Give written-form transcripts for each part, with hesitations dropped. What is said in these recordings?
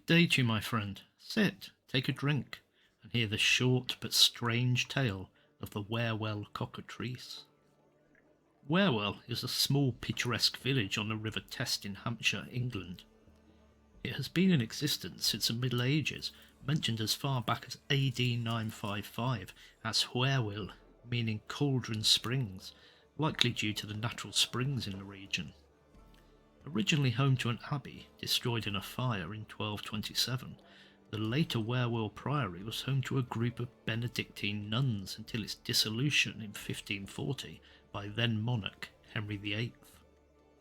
Good day to you, my friend. Sit, take a drink, and hear the short but strange tale of the Wherwell Cockatrice. Wherwell is a small picturesque village on the River Test in Hampshire, England. It has been in existence since the Middle Ages, mentioned as far back as AD 955 as Wherwell, meaning cauldron springs, likely due to the natural springs in the region. Originally home to an abbey destroyed in a fire in 1227, the later Wherwell Priory was home to a group of Benedictine nuns until its dissolution in 1540 by then monarch Henry VIII.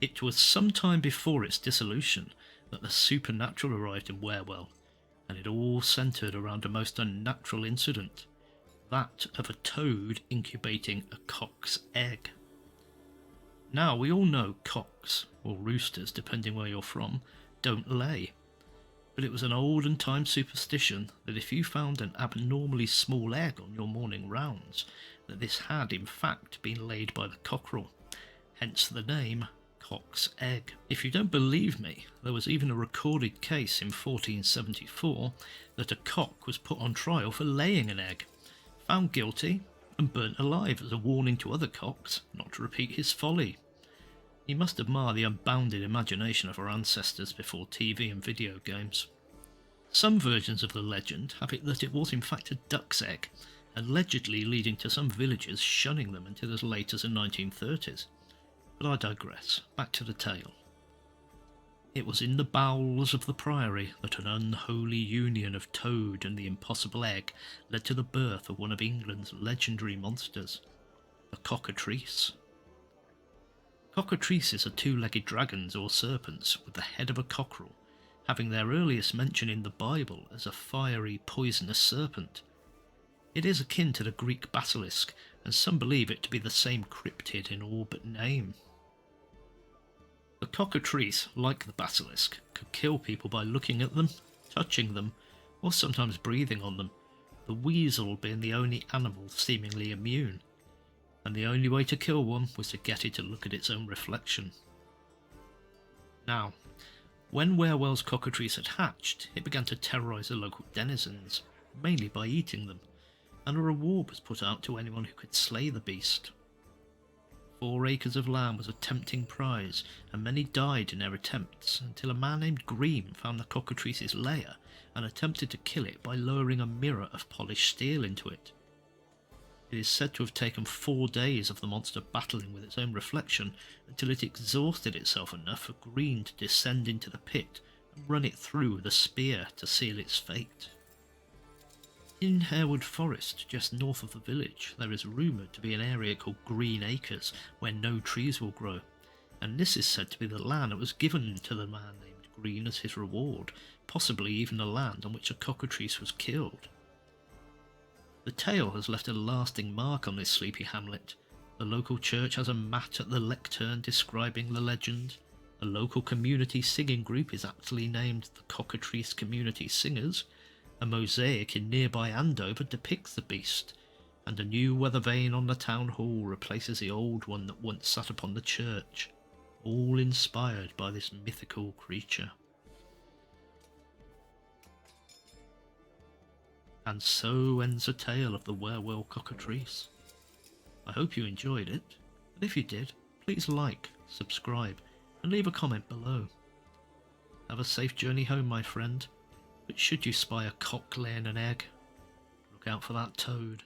It was some time before its dissolution that the supernatural arrived in Wherwell, and it all centred around a most unnatural incident, that of a toad incubating a cock's egg. Now, we all know cocks, or roosters depending where you're from, don't lay. But it was an olden time superstition that if you found an abnormally small egg on your morning rounds, that this had in fact been laid by the cockerel, hence the name cock's egg. If you don't believe me, there was even a recorded case in 1474 that a cock was put on trial for laying an egg, found guilty, and burnt alive as a warning to other cocks not to repeat his folly. You must admire the unbounded imagination of our ancestors before TV and video games. Some versions of the legend have it that it was in fact a duck's egg, allegedly leading to some villagers shunning them until as late as the 1930s. But I digress, back to the tale. It was in the bowels of the priory that an unholy union of toad and the impossible egg led to the birth of one of England's legendary monsters, the cockatrice. Cockatrices are two-legged dragons or serpents with the head of a cockerel, having their earliest mention in the Bible as a fiery, poisonous serpent. It is akin to the Greek basilisk, and some believe it to be the same cryptid in all but name. The cockatrice, like the basilisk, could kill people by looking at them, touching them, or sometimes breathing on them, the weasel being the only animal seemingly immune, and the only way to kill one was to get it to look at its own reflection. Now, when Wherwell's cockatrice had hatched, it began to terrorise the local denizens, mainly by eating them, and a reward was put out to anyone who could slay the beast. 4 acres of land was a tempting prize, and many died in their attempts, until a man named Green found the cockatrice's lair and attempted to kill it by lowering a mirror of polished steel into it. It is said to have taken 4 days of the monster battling with its own reflection until it exhausted itself enough for Green to descend into the pit and run it through with a spear to seal its fate. In Harewood Forest, just north of the village, there is rumoured to be an area called Green Acres, where no trees will grow, and this is said to be the land that was given to the man named Green as his reward, possibly even the land on which a cockatrice was killed. The tale has left a lasting mark on this sleepy hamlet. The local church has a mat at the lectern describing the legend. A local community singing group is aptly named the Cockatrice Community Singers. A mosaic in nearby Andover depicts the beast, and a new weather vane on the town hall replaces the old one that once sat upon the church, all inspired by this mythical creature. And so ends the tale of the Wherwell Cockatrice. I hope you enjoyed it, and if you did, please like, subscribe, and leave a comment below. Have a safe journey home, my friend. But should you spy a cock laying an egg, look out for that toad.